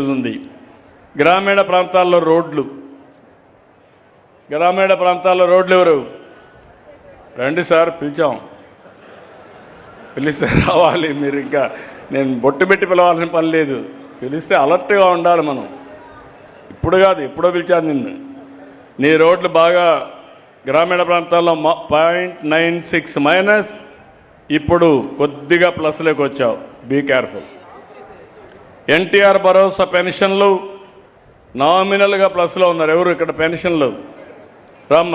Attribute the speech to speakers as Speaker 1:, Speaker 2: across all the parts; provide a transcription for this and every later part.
Speaker 1: Use ఉంది. గ్రామీణ ప్రాంతాల్లో రోడ్లు ఎవరు రండి సార్, పిలిస్తే రావాలి. మీరు ఇంకా నేను బొట్టు పెట్టి పిలవాల్సిన పని లేదు. పిలిస్తే అలర్ట్గా ఉండాలి మనం. ఇప్పుడు కాదు, ఎప్పుడో పిలిచాను నిన్ను. నీ రోడ్లు బాగా గ్రామీణ ప్రాంతాల్లో 0.96 మైనస్, ఇప్పుడు కొద్దిగా ప్లస్లోకి వచ్చావు. Be careful. ఎన్టీఆర్ భరోసా పెన్షన్లు నామినల్గా ప్లస్లో ఉన్నారు. ఎవరు ఇక్కడ పెన్షన్లు రమ్మ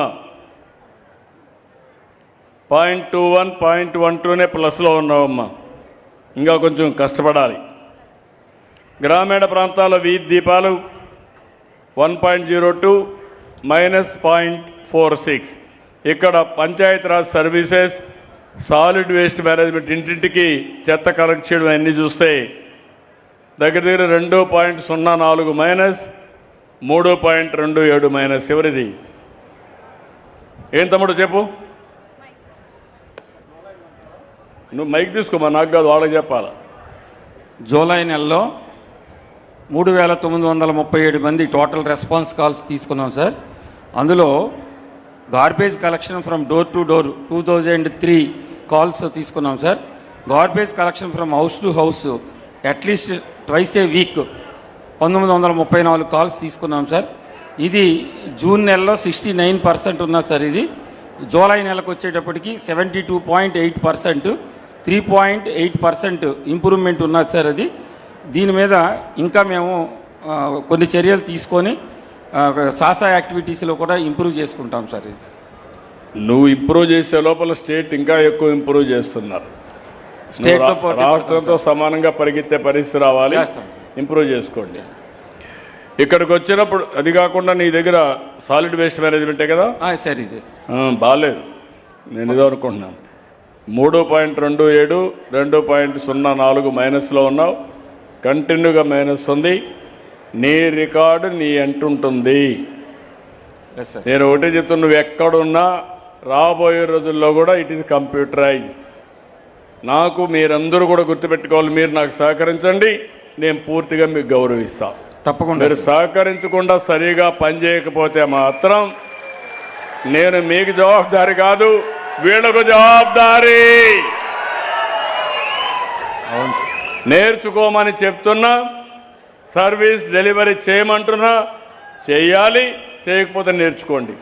Speaker 1: 0.21 0.12నే ప్లస్లో ఉన్నావమ్మా. ఇంకా కొంచెం కష్టపడాలి. గ్రామీణ ప్రాంతాల వీధి దీపాలు 1.02 మైనస్ 0.46. ఇక్కడ Panchayati Raj services, solid waste management, ఇంటింటికి చెత్త కలెక్ట్ చేయడం అన్నీ చూస్తే దగ్గర 2.04 మైనస్, 3.27 మైనస్. ఎవరిది? ఏం తమ్ముడు చెప్పు. నువ్వు మైక్ తీసుకోమా, నాకు కాదు వాళ్ళకి చెప్పాలా.
Speaker 2: జూలై నెలలో 3937 మంది టోటల్ రెస్పాన్స్ కాల్స్ తీసుకున్నాం సార్. అందులో garbage collection from door to door 2003 calls తీసుకున్నాం సార్. Garbage collection from house to house at least twice a week 1934 calls తీసుకున్నాం సార్. ఇది జూన్ నెలలో 69% ఉన్నది సార్. ఇది జూలై నెలకు వచ్చేటప్పటికి 72.8%, 3.8% ఇంప్రూవ్మెంట్ ఉన్నది సార్. అది దీని మీద ఇంకా మేము కొన్ని చర్యలు తీసుకొని సాసా యాక్టివిటీస్లో కూడా ఇంప్రూవ్ చేసుకుంటాం సార్. ఇది
Speaker 1: నువ్వు ఇంప్రూవ్ చేసే లోపల స్టేట్ ఇంకా ఎక్కువ ఇంప్రూవ్ చేస్తున్నారు. స్టేట్తో రాష్ట్రంతో సమానంగా పరిగెత్తే పరిస్థితి రావాలి. ఇంప్రూవ్ చేసుకోండి. ఇక్కడికి వచ్చినప్పుడు అది కాకుండా నీ దగ్గర సాలిడ్ వేస్ట్ మేనేజ్మెంటే కదా
Speaker 2: సార్? ఇది
Speaker 1: బాగాలేదు, నేను ఇదో అనుకుంటున్నాను. 3.27, 2.04 మైనస్లో ఉన్నావు. కంటిన్యూగా మైనస్ ఉంది. నీ రికార్డు నీ అంటుంటుంది. నేను ఒకటే చెప్తున్నా, నువ్వు ఎక్కడున్నా రాబోయే రోజుల్లో కూడా ఇట్ ఈస్ కంప్యూటరైజ్. నాకు మీరందరూ కూడా గుర్తుపెట్టుకోవాలి. మీరు నాకు సహకరించండి, నేను పూర్తిగా మీకు గౌరవిస్తాను.
Speaker 2: తప్పకుండా.
Speaker 1: మీరు సహకరించకుండా సరిగా పనిచేయకపోతే మాత్రం నేను మీకు జవాబుదారి కాదు, వీళ్ళకు జవాబుదారీ. నేర్చుకోమని చెప్తున్నా, సర్వీస్ డెలివరీ చేయమంటున్నా, చేయాలి. చేయకపోతే నేర్చుకోండి.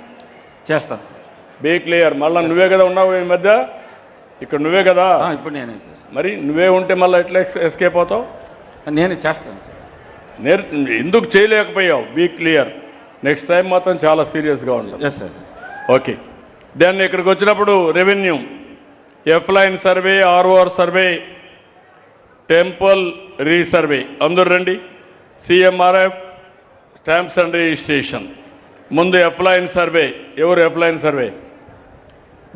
Speaker 2: చేస్తాను సార్.
Speaker 1: Be clear. మళ్ళీ నువ్వే కదా ఉన్నావు ఈ మధ్య, ఇక్కడ నువ్వే కదా.
Speaker 2: ఇప్పుడు నేనే సార్.
Speaker 1: మరి నువ్వే ఉంటే మళ్ళీ ఎట్లా ఎస్కేప్ అవుతావు?
Speaker 2: నేను చేస్తాను సార్.
Speaker 1: ఎందుకు చేయలేకపోయావు? Be clear. నెక్స్ట్ టైం మాత్రం చాలా సీరియస్గా ఉంటుంది. ఓకే. దెన్ ఇక్కడికి వచ్చినప్పుడు revenue, F line survey, ROR survey, temple resurvey, అందరూ రండి. CMRF, stamps and registration. ముందు ఎఫ్లైన్ సర్వే. ఎవరు ఎఫ్లైన్ సర్వే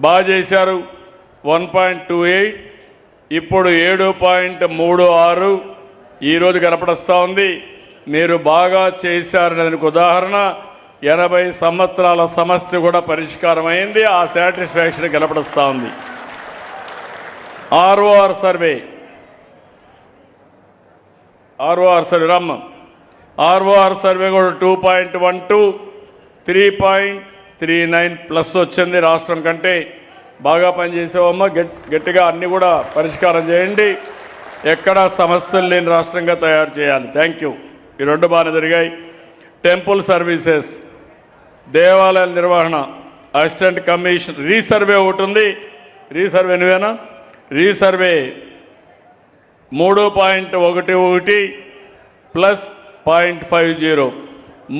Speaker 1: బాగా చేశారు? 1.28, ఇప్పుడు 7.36 ఈరోజు కనపడస్తూ ఉంది. మీరు బాగా చేశారని దానికి ఉదాహరణ 80 సంవత్సరాల సమస్య కూడా పరిష్కారం అయింది. ఆ సాటిస్ఫాక్షన్ కనపడుస్తూ ఉంది. ఆర్ఓఆర్ సర్వే రమ్మ. ఆర్ఓఆర్ సర్వే కూడా 2.12, 3.39 ప్లస్ వచ్చింది. రాష్ట్రం కంటే బాగా పనిచేసావమ్మా. గట్టిగా అన్నీ కూడా పరిష్కారం చేయండి. ఎక్కడా సమస్యలు లేని రాష్ట్రంగా తయారు చేయాలి. Thank you. ఈ రెండు బాగానే జరిగాయి. టెంపుల్ సర్వీసెస్, దేవాలయాల నిర్వహణ, అసిస్టెంట్ కమిషన్, రీసర్వే ఒకటి ఉంది. రీసర్వే నువ్వేనా? Resurvey 3.11 plus 0.50.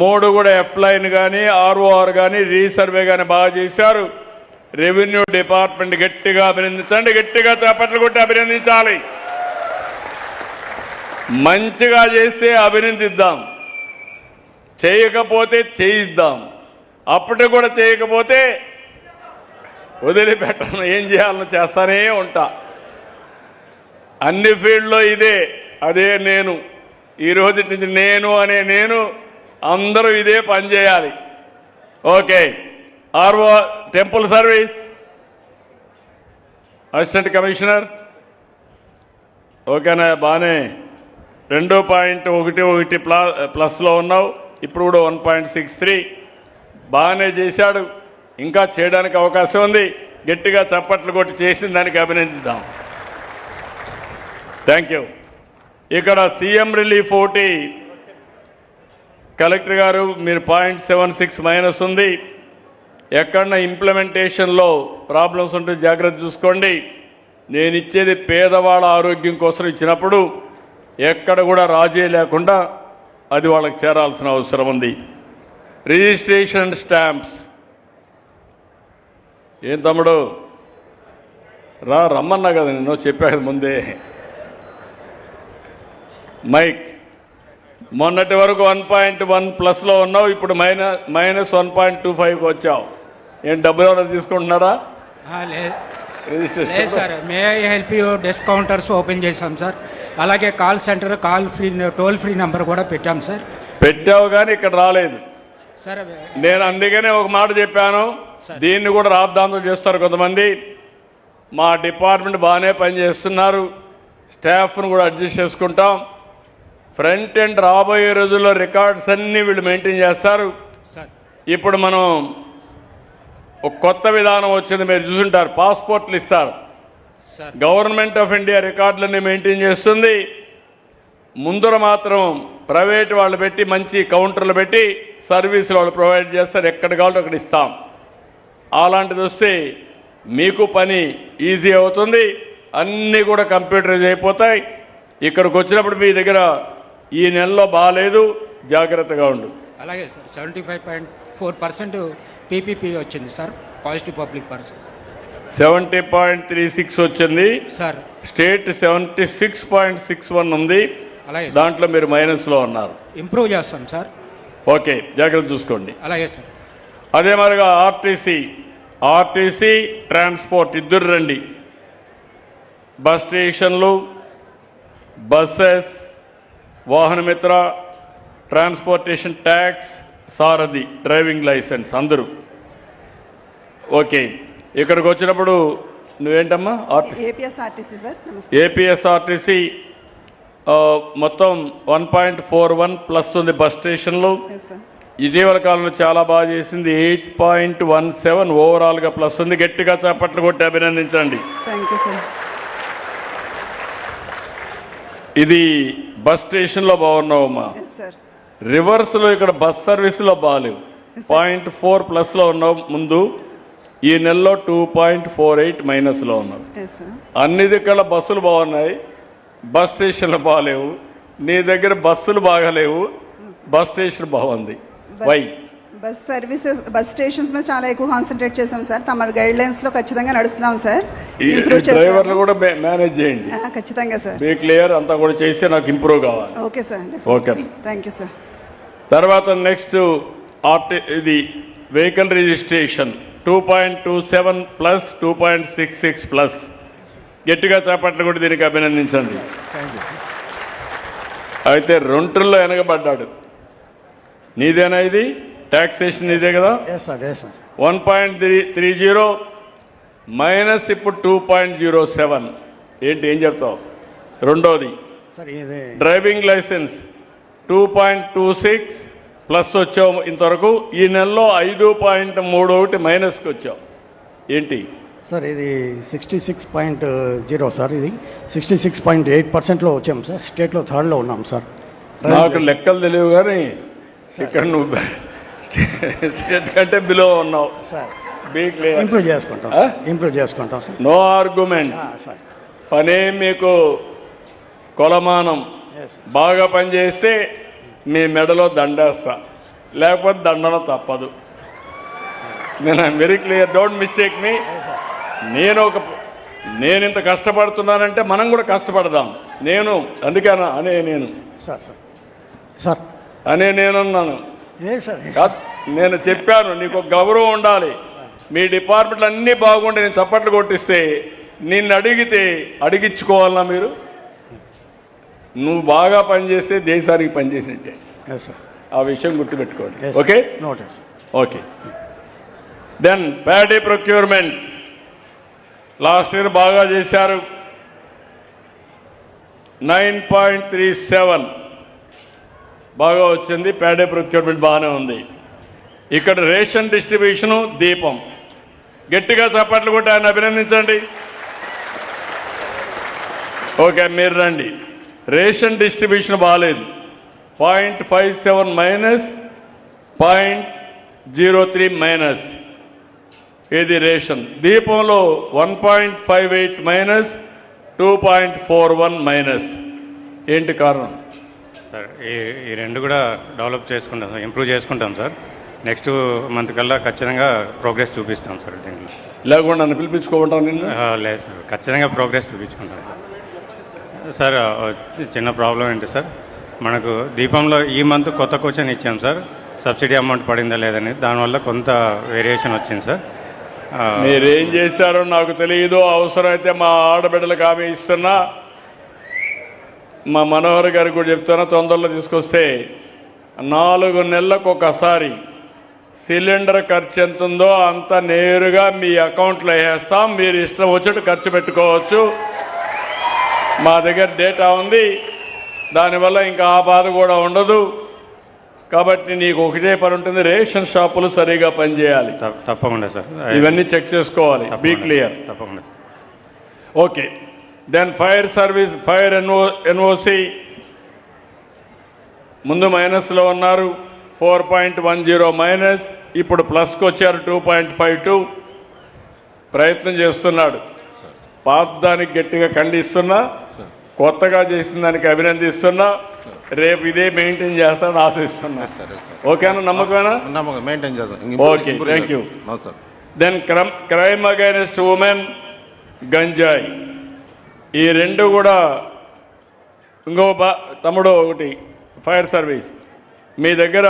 Speaker 1: 3 కూడా ఎఫ్లైన్ కానీ ఆర్ఓఆర్ కానీ రీసర్వే కానీ బాగా చేశారు. రెవెన్యూ డిపార్ట్మెంట్ గట్టిగా అభినందించండి. గట్టిగా చేపట్లు కొట్టి అభినందించాలి. మంచిగా చేస్తే అభినందిద్దాం, చేయకపోతే చేయిద్దాం. అప్పటి కూడా చేయకపోతే వదిలిపెట్టను. ఏం చేయాలో చేస్తానే ఉంటా. అన్ని ఫీల్డ్లో ఇదే. అదే నేను. ఈ రోజు నుంచి నేను అందరూ ఇదే పని చేయాలి. Okay. RO temple service, assistant commissioner ఓకేనా? బాగానే 2.11 ప్లస్లో ఉన్నావు. ఇప్పుడు కూడా 1.63 బాగానే చేశాడు. ఇంకా చేయడానికి అవకాశం ఉంది. గట్టిగా చప్పట్లు కొట్టి చేసిన దానికి అభినందిద్దాం. Thank you. ఇక్కడ సీఎం రిలీఫ్ ఒకటి కలెక్టర్ గారు మీరు 0.76 మైనస్ ఉంది. ఎక్కడన్నా ఇంప్లిమెంటేషన్లో ప్రాబ్లమ్స్ ఉంటే జాగ్రత్త చూసుకోండి. నేను ఇచ్చేది పేదవాళ్ళ ఆరోగ్యం కోసం ఇచ్చినప్పుడు ఎక్కడ కూడా రాజీ లేకుండా అది వాళ్ళకి చేరాల్సిన అవసరం ఉంది. రిజిస్ట్రేషన్ స్టాంప్స్ ఏం తమ్ముడు రమ్మన్నా కదా నేను చెప్పా కదా ముందే. మైక్ మొన్నటి వరకు 1.1 ప్లస్లో ఉన్నావు, ఇప్పుడు మైనస్ 1.25కి వచ్చావు. ఏం డబ్బులు ఎవరైనా తీసుకుంటున్నారా?
Speaker 3: లేదు sir. May I help you desk counters open చేశాం సార్. అలాగే call centre toll free number కూడా పెట్టాం సార్.
Speaker 1: పెట్టావు కానీ ఇక్కడ రాలేదు
Speaker 3: సార్.
Speaker 1: నేను అందుకనే ఒక మాట చెప్పాను, దీన్ని కూడా రాద్ధాంతం చేస్తారు కొంతమంది. మా డిపార్ట్మెంట్ బాగానే పనిచేస్తున్నారు, స్టాఫ్ను కూడా అడ్జస్ట్ చేసుకుంటాం. ఫ్రంట్ ఎండ్ రాబోయే రోజుల్లో రికార్డ్స్ అన్నీ వీళ్ళు మెయింటైన్ చేస్తారు. ఇప్పుడు మనం ఒక కొత్త విధానం వచ్చింది, మీరు చూసుంటారు. పాస్పోర్ట్లు ఇస్తారు. గవర్నమెంట్ ఆఫ్ ఇండియా రికార్డులన్నీ మెయింటైన్ చేస్తుంది. ముందర మాత్రం ప్రైవేట్ వాళ్ళు పెట్టి మంచి కౌంటర్లు పెట్టి సర్వీసులు వాళ్ళు ప్రొవైడ్ చేస్తారు. ఎక్కడ కావాలో అక్కడ ఇస్తాం. అలాంటిది వస్తే మీకు పని ఈజీ అవుతుంది. అన్నీ కూడా కంప్యూటరైజ్ అయిపోతాయి. ఇక్కడికి వచ్చినప్పుడు మీ దగ్గర ఈ నెలలో బాగాలేదు, జాగ్రత్తగా ఉండు.
Speaker 3: అలాగే సార్. 75.4% పీపీపీ వచ్చింది సార్. పాజిటివ్ పబ్లిక్ పర్సన్
Speaker 1: 70.36 వచ్చింది
Speaker 3: సార్.
Speaker 1: స్టేట్ 76.61 ఉంది.
Speaker 3: అలాగే
Speaker 1: దాంట్లో మీరు మైనస్లో ఉన్నారు.
Speaker 3: ఇంప్రూవ్ చేస్తాం సార్.
Speaker 1: ఓకే, జాగ్రత్త చూసుకోండి.
Speaker 3: అలాగే సార్.
Speaker 1: అదే మరిగా ఆర్టీసీ ట్రాన్స్పోర్ట్ ఇద్దరు రండి. బస్ స్టేషన్లు, బస్సెస్, వాహనమిత్ర, ట్రాన్స్పోర్టేషన్ ట్యాక్స్, సారథి, డ్రైవింగ్ లైసెన్స్ అందరూ ఓకే. ఇక్కడికి వచ్చినప్పుడు నువ్వేంటమ్మా?
Speaker 4: APSRTC sir.
Speaker 1: ఏపీఎస్ఆర్టీసీ మొత్తం 1.41 ప్లస్ ఉంది. బస్ స్టేషన్లు ఇటీవల కాలంలో చాలా బాగా చేసింది. 8.17 ఓవరాల్గా ప్లస్ ఉంది. గట్టిగా చప్పట్లు కొట్టి అభినందించండి. ఇది బస్ స్టేషన్లో బాగున్నావమ్మా. రివర్స్లో ఇక్కడ బస్ సర్వీస్లో బాగాలేవు. 0.4 ప్లస్లో ఉన్నావు ముందు. ఈ నెలలో 2.48 మైనస్లో ఉన్నావు. అన్ని దగ్గర బస్సులు బాగున్నాయి, బస్ స్టేషన్లు బాగాలేవు. నీ దగ్గర బస్సులు బాగాలేవు, బస్ స్టేషన్ బాగుంది. Why?
Speaker 4: Bus services, bus stations మీద చాలా ఎక్కువ కాన్సన్ట్రేట్ చేసాం సార్. తమ గైడ్ లైన్స్ లో ఖచ్చితంగా నడుస్తున్నాం సార్.
Speaker 1: డ్రైవర్లు కూడా మేనేజ్ చేయండి
Speaker 4: ఖచ్చితంగా సార్.
Speaker 1: బీ క్లియర్ అంతా కూడా చేస్తే నాకు ఇంప్రూవ్ కావాలి.
Speaker 4: Okay sir.
Speaker 1: Okay,
Speaker 4: thank you sir.
Speaker 1: తర్వాత నెక్స్ట్ ఇది వెహికల్ రిజిస్ట్రేషన్ 2.27 ప్లస్ 2.66 ప్లస్. గట్టిగా చేపట్లు కూడా దీనికి అభినందించండి. అయితే రెండులో వెనకబడ్డాడు. నీదేనా ఇది? ట్యాక్సేషన్ నీదే కదా? 1.30 మైనస్ ఇప్పుడు 2.07. ఏంటి, ఏం చెప్తావు? రెండోది డ్రైవింగ్ లైసెన్స్ 2.26 ప్లస్ వచ్చావు ఇంతవరకు. ఈ నెలలో 5.31 మైనస్కి వచ్చావు. ఏంటి
Speaker 5: సార్? ఇది 66.0 సార్. ఇది 66.8%లో వచ్చాము సార్. స్టేట్లో థర్డ్లో ఉన్నాం సార్.
Speaker 1: నాకు లెక్కలు తెలియవు కానీ ఇక్కడ నువ్వు స్టేట్ కంటే బిలో ఉన్నావు
Speaker 5: సార్.
Speaker 1: ఇంప్రూవ్
Speaker 5: చేసుకుంటాం సార్.
Speaker 1: No argument.
Speaker 5: సార్
Speaker 1: పనే మీకు కొలమానం. బాగా పనిచేస్తే మీ మెడలో దండేస్తా, లేకపోతే దండన తప్పదు. నేను I'm very clear, don't mistake me. నేను ఇంత కష్టపడుతున్నానంటే మనం కూడా కష్టపడదాం. అందుకనా నేను నేనున్నాను. నేను చెప్పాను నీకు గౌరవం ఉండాలి. మీ డిపార్ట్మెంట్లు అన్నీ బాగుంటే నేను చప్పట్లు కొట్టిస్తే నిన్ను అడిగితే అడిగించుకోవాలన్నా మీరు? నువ్వు బాగా పనిచేస్తే దేశానికి పనిచేసినట్టే. ఆ విషయం గుర్తుపెట్టుకోండి. Okay okay. Then paddy procurement last year బాగా చేశారు. 9.37 బాగా వచ్చింది. ప్యాడే ప్రొక్యూర్మెంట్ బాగానే ఉంది. ఇక్కడ రేషన్ డిస్ట్రిబ్యూషను దీపం. గట్టిగా చప్పట్లు కొట్టి ఆయన అభినందించండి. ఓకే, మీరు రండి. రేషన్ డిస్ట్రిబ్యూషన్ బాగాలేదు. 0.57 మైనస్, 0.03 మైనస్. ఇది రేషన్. దీపంలో 1.58 మైనస్, 2.41 మైనస్. ఏంటి కారణం?
Speaker 6: సార్ ఈ రెండు కూడా డెవలప్ చేసుకుంటాం సార్, ఇంప్రూవ్ చేసుకుంటాం సార్. నెక్స్ట్ మంత్ కల్లా ఖచ్చితంగా ప్రోగ్రెస్ చూపిస్తాం సార్ దీంట్లో.
Speaker 1: లేకుండా నన్ను పిలిపించుకోమంటాను నిన్ను?
Speaker 6: లేదు సార్, ఖచ్చితంగా ప్రోగ్రెస్ చూపించుకుంటాం సార్. చిన్న ప్రాబ్లం ఏంటి సార్, మనకు దీపంలో ఈ మంత్ కొత్త క్వశ్చన్ ఇచ్చాం సార్, సబ్సిడీ అమౌంట్ పడిందా లేదని. దానివల్ల కొంత వేరియేషన్ వచ్చింది సార్.
Speaker 1: మీరేం చేశారో నాకు తెలియదు. అవసరమైతే మా ఆడబిడ్డలకు హామీ ఇస్తున్నా, మా మనోహర్ గారికి కూడా చెప్తున్నా, తొందరలో తీసుకొస్తే 4 నెలలకు ఒకసారి సిలిండర్ ఖర్చు ఎంత ఉందో అంత నేరుగా మీ అకౌంట్లో వేస్తాం. మీరు ఇష్టం వచ్చినట్టు ఖర్చు పెట్టుకోవచ్చు. మా దగ్గర డేటా ఉంది. దానివల్ల ఇంకా ఆ బాధ కూడా ఉండదు. కాబట్టి నీకు ఒకటే పని ఉంటుంది, రేషన్ షాపులు సరిగా పనిచేయాలి.
Speaker 6: తప్పకుండా సార్,
Speaker 1: ఇవన్నీ చెక్ చేసుకోవాలి. Be clear.
Speaker 6: తప్పకుండా.
Speaker 1: Okay, then fire service, fire NOC ముందు మైనస్లో ఉన్నారు, 4.10 మైనస్. ఇప్పుడు ప్లస్కి వచ్చారు, 2.52. ప్రయత్నం చేస్తున్నాడు. పాతదానికి గట్టిగా ఖండిస్తున్నా, కొత్తగా చేసిన దానికి అభినందిస్తున్నా. రేపు ఇదే మెయింటైన్ చేస్తాను ఆశిస్తున్నా. ఓకేనా? నమ్మకమేనా?
Speaker 7: మెయింటైన్ చేద్దాం.
Speaker 1: Okay, thank you. Then crime against women, గంజాయి. ఈ రెండు కూడా ఇంకో తమ్ముడు ఒకటి ఫైర్ సర్వీస్. మీ దగ్గర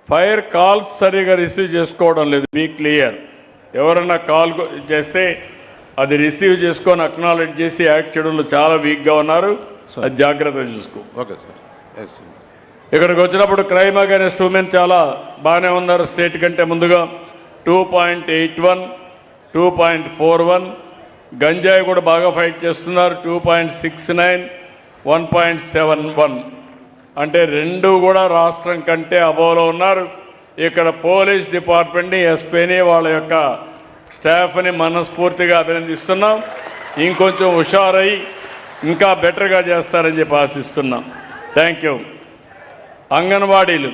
Speaker 1: ఫైర్ కాల్స్ సరిగా రిసీవ్ చేసుకోవడం లేదు. Be clear. ఎవరన్నా కాల్ చేస్తే అది రిసీవ్ చేసుకొని అక్నాలెడ్జ్ చేసి యాక్ట్ చేయడంలో చాలా వీక్గా ఉన్నారు. అది జాగ్రత్తగా చూసుకో.
Speaker 7: Okay sir.
Speaker 1: ఇక్కడికి వచ్చినప్పుడు క్రైమ్ అగైనెస్ట్ ఉమెన్ చాలా బాగానే ఉన్నారు. స్టేట్ కంటే ముందుగా 2.81, 2.41. గంజాయి కూడా బాగా ఫైట్ చేస్తున్నారు, 2.69, 1.71. అంటే రెండు కూడా రాష్ట్రం కంటే అబోలో ఉన్నారు. ఇక్కడ పోలీస్ డిపార్ట్మెంట్ని, ఎస్పీని, వాళ్ళ యొక్క స్టాఫ్ని మనస్ఫూర్తిగా అభినందిస్తున్నాం. ఇంకొంచెం హుషారై ఇంకా బెటర్గా చేస్తారని చెప్పి ఆశిస్తున్నాం. Thank you. అంగన్వాడీలు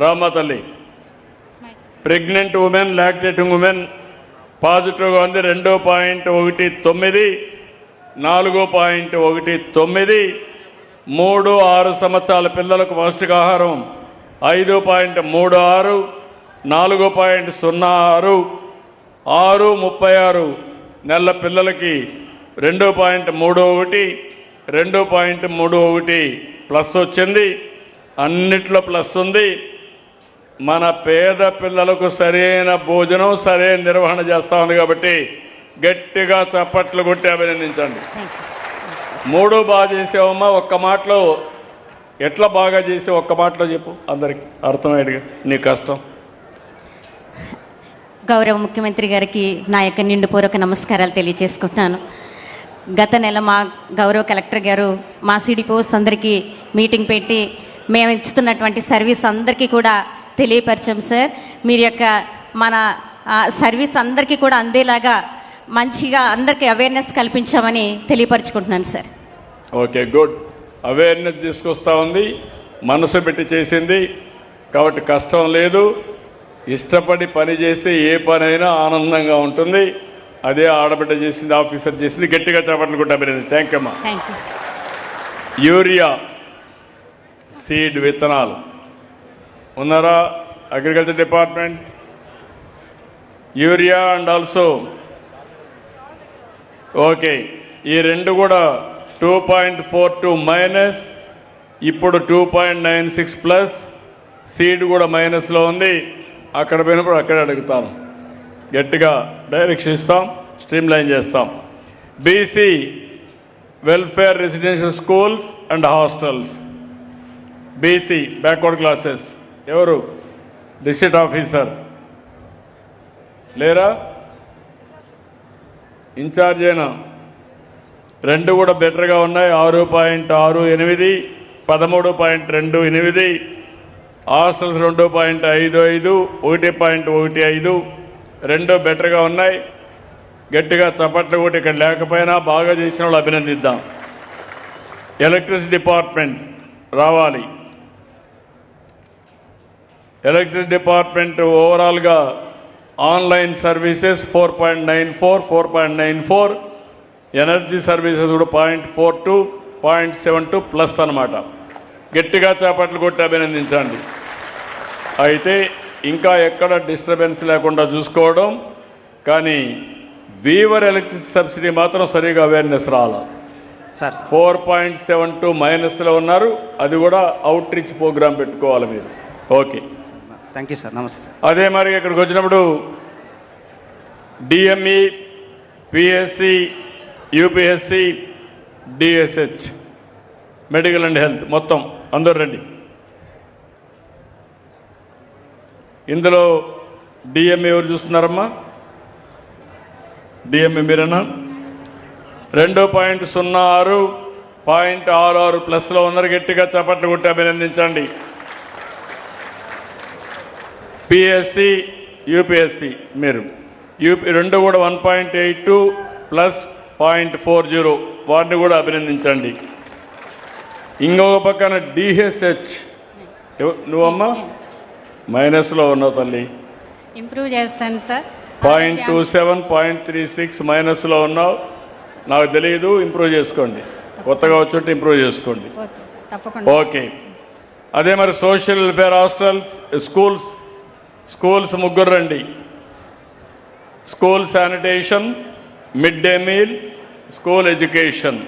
Speaker 1: రామ్మ తల్లి, ప్రెగ్నెంట్ ఉమెన్, లాక్టేటింగ్ ఉమెన్ పాజిటివ్గా ఉంది. 2.19, 4.19. 3-6 సంవత్సరాల పిల్లలకు పౌష్టికాహారం 5.36, 4.06. 6-36 నెలల పిల్లలకి 2.31, 2.31 ప్లస్ వచ్చింది. అన్నిట్లో ప్లస్ ఉంది. మన పేద పిల్లలకు సరైన భోజనం, సరైన నిర్వహణ చేస్తూ ఉంది. కాబట్టి గట్టిగా చప్పట్లు కొట్టి అభినందించండి. 3 బాగా చేసావమ్మా. ఒక్క మాటలో ఎట్లా బాగా చేసి ఒక్క మాటలో చెప్పు అందరికి అర్థమయ్యేట్టుగా. నీ కష్టం.
Speaker 8: గౌరవ ముఖ్యమంత్రి గారికి నా యొక్క నిండుపూర్వక నమస్కారాలు తెలియజేసుకుంటున్నాను. గత నెల మా గౌరవ కలెక్టర్ గారు మా సిడిపోస్ అందరికీ మీటింగ్ పెట్టి మేము ఇస్తున్నటువంటి సర్వీస్ అందరికీ కూడా తెలియపరిచాం సార్. మీరు యొక్క మన సర్వీస్ అందరికీ కూడా అందేలాగా మంచిగా అందరికీ అవేర్నెస్ కల్పించామని తెలియపరచుకుంటున్నాను సార్.
Speaker 1: Okay, good. అవేర్నెస్ తీసుకొస్తా ఉంది, మనసు పెట్టి చేసింది. కాబట్టి కష్టం లేదు. ఇష్టపడి పని చేస్తే ఏ పనైనా ఆనందంగా ఉంటుంది. అదే ఆడబిడ్డ చేసింది, ఆఫీసర్ చేసింది. గట్టిగా చేపట్టిన కూడా అభినందించి. థ్యాంక్ యూ అమ్మా.
Speaker 8: Thank you.
Speaker 1: యూరియా సీడ్ విత్తనాలు ఉన్నారా? Agriculture department. Urea and also okay. ఈ రెండు కూడా 2.42 మైనస్, ఇప్పుడు 2.96 ప్లస్. సీడ్ కూడా మైనస్లో ఉంది. అక్కడ పోయినప్పుడు అక్కడే అడుగుతాను. గట్టిగా డైరెక్షన్ ఇస్తాం, స్ట్రీమ్ లైన్ చేస్తాం. BC welfare residential schools and hostels. BC backward classes ఎవరు? డిస్ట్రిక్ట్ ఆఫీసర్ లేరా? ఇన్ఛార్జ్ అయినా 2 కూడా బెటర్గా ఉన్నాయి. 6.68, 13.28, హాస్టల్స్ 2.55, 1.15, 2 బెటర్గా ఉన్నాయి. గట్టిగా చప్పట్లు కూడా ఇక్కడ లేకపోయినా బాగా చేసిన వాళ్ళు అభినందిద్దాం. ఎలక్ట్రిసిటీ డిపార్ట్మెంట్ రావాలి. ఎలక్ట్రిసిటీ డిపార్ట్మెంట్ ఓవరాల్గా ఆన్లైన్ సర్వీసెస్ 4.94, 4.94, ఎనర్జీ సర్వీసెస్ కూడా 0.42, 0.72 ప్లస్ అన్నమాట. గట్టిగా చేపట్లు కొట్టి అభినందించండి. అయితే ఇంకా ఎక్కడ డిస్టర్బెన్స్ లేకుండా చూసుకోవడం, కానీ వీవర్ ఎలక్ట్రిసిటీ సబ్సిడీ మాత్రం సరిగా అవేర్నెస్ రాలా. 4.72 మైనస్లో ఉన్నారు. అది కూడా అవుట్ రీచ్ ప్రోగ్రామ్ పెట్టుకోవాలి మీరు. Okay,
Speaker 7: thank you sir. నమస్తే సార్.
Speaker 1: అదే మరి ఇక్కడికి వచ్చినప్పుడు DME, PSC, UPSC, DSH, medical and health మొత్తం అందరూ రండి. ఇందులో డిఎంఈ ఎవరు చూస్తున్నారమ్మా? డిఎంఈ మీరేనా? 2.06, 0.66 ప్లస్లో ఉన్నారు. గట్టిగా చప్పట్లు కొట్టి అభినందించండి. పిఎస్సి, యూపీఎస్సి మీరు రెండు కూడా 1.82 ప్లస్ 0.40, వాటిని కూడా అభినందించండి. ఇంకొక పక్కన డిహెచ్హెచ్ నువ్వమ్మా మైనస్లో ఉన్నావు తల్లి.
Speaker 9: ఇంప్రూవ్ చేస్తాను సార్.
Speaker 1: 0.27, 0.36 మైనస్లో ఉన్నావు. నాకు తెలియదు, ఇంప్రూవ్ చేసుకోండి. కొత్తగా వచ్చుంటే ఇంప్రూవ్ చేసుకోండి.
Speaker 9: ఓకే సార్, తప్పకుండా.
Speaker 1: ఓకే, అదే మరి సోషల్ వెల్ఫేర్ హాస్టల్స్, స్కూల్స్ 3 రండి. School sanitation, mid day meal, school education.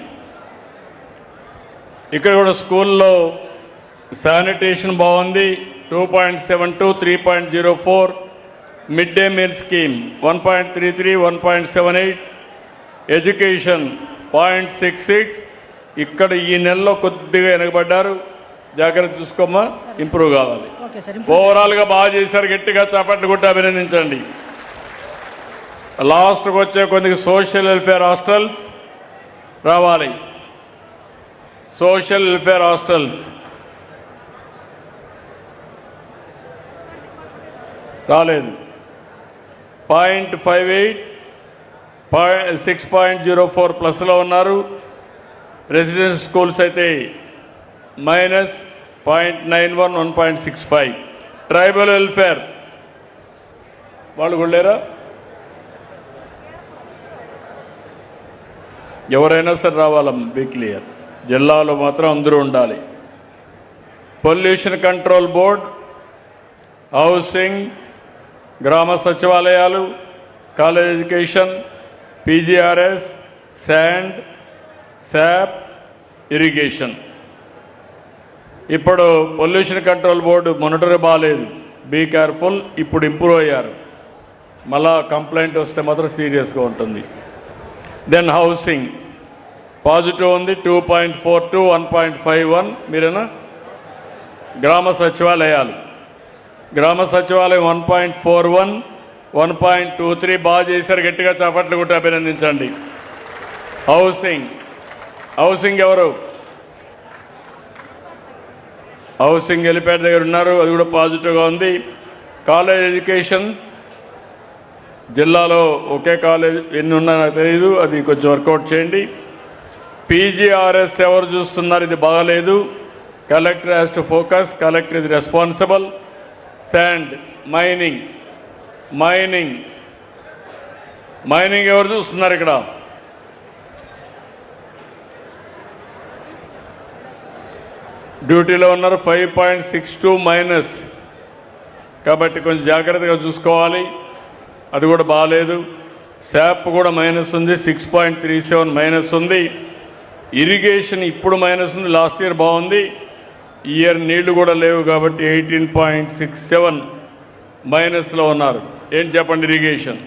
Speaker 1: ఇక్కడ కూడా స్కూల్లో శానిటేషన్ బాగుంది, 2.72, 3.04, mid day meal scheme 1.33, 1.78, education 0.66. ఇక్కడ ఈ నెలలో కొద్దిగా వెనకబడ్డారు. జాగ్రత్త చూసుకోమ్మా, ఇంప్రూవ్ కావాలి. ఓవరాల్గా బాగా చేశారు. గట్టిగా చప్పట్లు కొట్టి అభినందించండి. లాస్ట్కి వచ్చే కొద్దిగా సోషల్ వెల్ఫేర్ హాస్టల్స్ రావాలి. సోషల్ వెల్ఫేర్ హాస్టల్స్ రాలేదు. 0.58, 6.04 ప్లస్లో ఉన్నారు. రెసిడెన్షియల్ స్కూల్స్ అయితే మైనస్ 0.91, 1.65. ట్రైబల్ వెల్ఫేర్ వాళ్ళు కూడా లేరా? ఎవరైనా సరే రావాలమ్మ, బీ క్లియర్. జిల్లాలో మాత్రం అందరూ ఉండాలి. పొల్యూషన్ కంట్రోల్ బోర్డ్, హౌసింగ్, గ్రామ సచివాలయాలు, కాలేజ్ ఎడ్యుకేషన్, పీజీఆర్ఎస్, శాండ్, శాప్, ఇరిగేషన్. ఇప్పుడు పొల్యూషన్ కంట్రోల్ బోర్డు మొనిటర్ బాగాలేదు, బీ కేర్ఫుల్. ఇప్పుడు ఇంప్రూవ్ అయ్యారు. మళ్ళా కంప్లైంట్ వస్తే మాత్రం సీరియస్గా ఉంటుంది. దెన్ హౌసింగ్ పాజిటివ్ ఉంది, 2.42, 1.51. మీరేనా? గ్రామ సచివాలయాలు 1.41, 1.23 బాగా చేశారు. గట్టిగా చప్పట్లు కొట్టి అభినందించండి. హౌసింగ్ ఎవరు? హౌసింగ్ హెలిప్యాడ్ దగ్గర ఉన్నారు, అది కూడా పాజిటివ్గా ఉంది. కాలేజ్ ఎడ్యుకేషన్ జిల్లాలో ఒకే కాలేజ్, ఎన్ని ఉన్నా నాకు తెలియదు, అది కొంచెం వర్కౌట్ చేయండి. పీజీఆర్ఎస్ ఎవరు చూస్తున్నారు? ఇది బాగాలేదు. Collector has to focus, collector is responsible. Sand, mining ఎవరు చూస్తున్నారు ఇక్కడ? డ్యూటీలో ఉన్నారు. 5.62 మైనస్, కాబట్టి కొంచెం జాగ్రత్తగా చూసుకోవాలి. అది కూడా బాగాలేదు. శాప్ కూడా మైనస్ ఉంది, 6.37 మైనస్ ఉంది. ఇరిగేషన్ ఇప్పుడు మైనస్ ఉంది, లాస్ట్ ఇయర్ బాగుంది. ఈ ఇయర్ నీళ్లు కూడా లేవు కాబట్టి 18.67 మైనస్లో ఉన్నారు. ఏం చెప్పండి ఇరిగేషన్?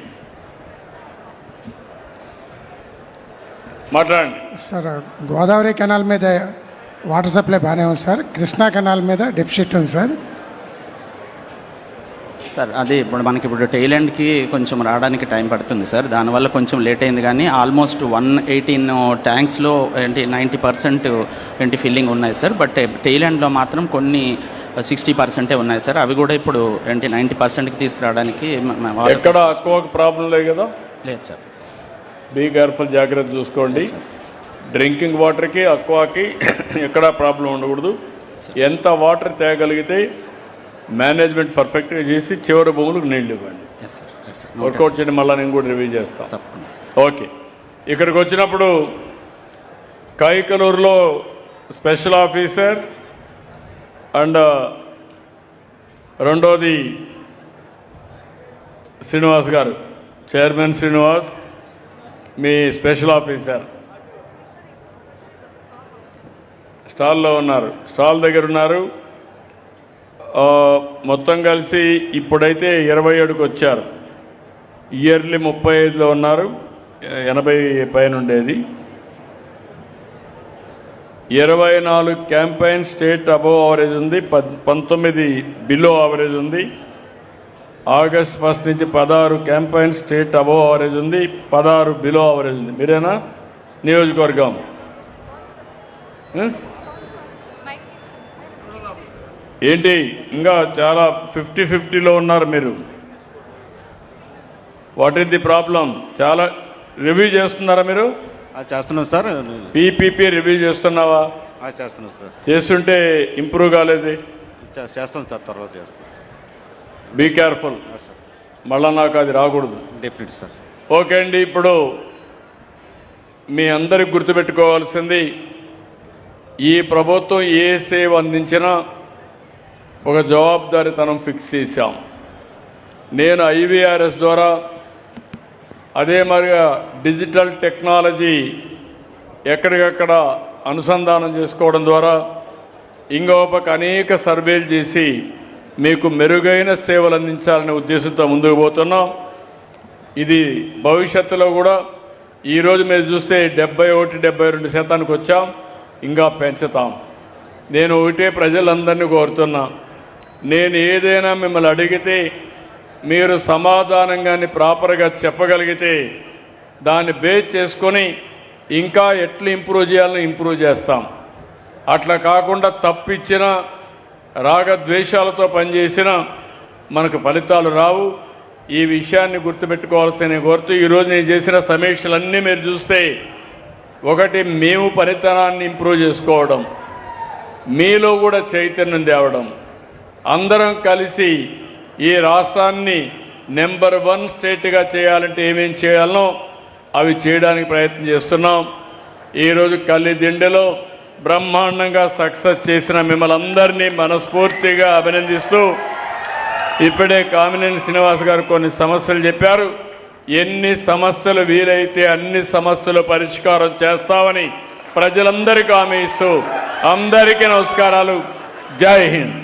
Speaker 1: మాట్లాడండి
Speaker 10: సార్. గోదావరి కెనాల్ మీద వాటర్ సప్లై బాగానే ఉంది సార్. కృష్ణా కెనాల్ మీద డెఫిసిట్ ఉంది సార్.
Speaker 7: సార్ అది ఇప్పుడు టెయిల్ ఎండ్కి కొంచెం రావడానికి టైం పడుతుంది సార్, దానివల్ల కొంచెం లేట్ అయింది. కానీ ఆల్మోస్ట్ 118 ట్యాంక్స్లో 90% ఫిల్లింగ్ ఉన్నాయి సార్. బట్ టెయిల్ ఎండ్లో మాత్రం కొన్ని 60% ఉన్నాయి సార్. అవి కూడా ఇప్పుడు 90%కి తీసుకురావడానికి
Speaker 1: ఎక్కడ అక్వాకి ప్రాబ్లం లేదు కదా?
Speaker 7: లేదు సార్.
Speaker 1: బీ కేర్ఫుల్, జాగ్రత్త చూసుకోండి. డ్రింకింగ్ వాటర్కి అక్వాకి ఎక్కడా ప్రాబ్లం ఉండకూడదు. ఎంత వాటర్ తేగలిగితే మేనేజ్మెంట్ పర్ఫెక్ట్గా చేసి చివరి భూములకు నీళ్ళు ఇవ్వండి. వర్కౌట్ చేయండి. మళ్ళీ నేను కూడా రివ్యూ చేస్తాను.
Speaker 7: తప్పకుండా సార్.
Speaker 1: ఓకే. ఇక్కడికి వచ్చినప్పుడు కైకలూరులో స్పెషల్ ఆఫీసర్ అండ్ రెండోది శ్రీనివాస్ గారు, చైర్మన్ శ్రీనివాస్ మీ స్పెషల్ ఆఫీసర్ స్టాల్లో ఉన్నారు, స్టాల్ దగ్గర ఉన్నారు. మొత్తం కలిసి ఇప్పుడైతే 27కి వచ్చారు. ఇయర్లీ 35లో ఉన్నారు, 80 పైన ఉండేది. 24 క్యాంపైన్ స్టేట్ అబోవ్ యావరేజ్ ఉంది, 19 బిలో యావరేజ్ ఉంది. ఆగస్ట్ 1 నుంచి 16 క్యాంపైన్ స్టేట్ అబోవ్ యావరేజ్ ఉంది, 16 బిలో యావరేజ్ ఉంది. మీరేనా నియోజకవర్గం? ఏంటి ఇంకా చాలా 50-50లో ఉన్నారు మీరు. What is the problem? చాలా రివ్యూ చేస్తున్నారా మీరు?
Speaker 6: చేస్తున్నాం సార్.
Speaker 1: పీపీపీ రివ్యూ చేస్తున్నావా?
Speaker 6: చేస్తున్నాం సార్.
Speaker 1: చేస్తుంటే ఇంప్రూవ్ కాలేదు.
Speaker 6: చేస్తాం సార్, తర్వాత చేస్తాం.
Speaker 1: బీ కేర్ఫుల్, మళ్ళా నాకు అది రాకూడదు.
Speaker 6: Definite sir.
Speaker 1: ఓకే అండి. ఇప్పుడు మీ అందరికి గుర్తుపెట్టుకోవాల్సింది, ఈ ప్రభుత్వం ఏ సేవ అందించినా ఒక జవాబుదారీతనం ఫిక్స్ చేశాం. నేను ఐవీఆర్ఎస్ ద్వారా, అదే మరిగా డిజిటల్ టెక్నాలజీ ఎక్కడికక్కడ అనుసంధానం చేసుకోవడం ద్వారా ఇంకో పక్క అనేక సర్వేలు చేసి మీకు మెరుగైన సేవలు అందించాలనే ఉద్దేశంతో ముందుకు పోతున్నాం. ఇది భవిష్యత్తులో కూడా ఈరోజు మీరు చూస్తే 71-72% వచ్చాం, ఇంకా పెంచుతాం. నేను ఒకటే ప్రజలందరినీ కోరుతున్నా, నేను ఏదైనా మిమ్మల్ని అడిగితే మీరు సమాధానంగాని ప్రాపర్గా చెప్పగలిగితే దాన్ని బేస్ చేసుకొని ఇంకా ఎట్లా ఇంప్రూవ్ చేయాలని ఇంప్రూవ్ చేస్తాం. అట్లా కాకుండా తప్పిచ్చిన రాగద్వేషాలతో పనిచేసిన మనకు ఫలితాలు రావు. ఈ విషయాన్ని గుర్తుపెట్టుకోవాల్సిన కోరుతూ ఈరోజు నేను చేసిన సమీక్షలన్నీ మీరు చూస్తే, ఒకటి మేము పనితనాన్ని ఇంప్రూవ్ చేసుకోవడం, మీలో కూడా చైతన్యం తేవడం, అందరం కలిసి ఈ రాష్ట్రాన్ని నెంబర్ 1 స్టేట్గా చేయాలంటే ఏమేం చేయాలనో అవి చేయడానికి ప్రయత్నం చేస్తున్నాం. ఈరోజు కల్లిదిండిలో బ్రహ్మాండంగా సక్సెస్ చేసిన మిమ్మల్ని అందరినీ మనస్ఫూర్తిగా అభినందిస్తూ, ఇప్పుడే కామినేని శ్రీనివాస్ గారు కొన్ని సమస్యలు చెప్పారు. ఎన్ని సమస్యలు వీలైతే అన్ని సమస్యలు పరిష్కారం చేస్తామని ప్రజలందరికీ హామీ ఇస్తూ అందరికీ నమస్కారాలు. జై హింద్.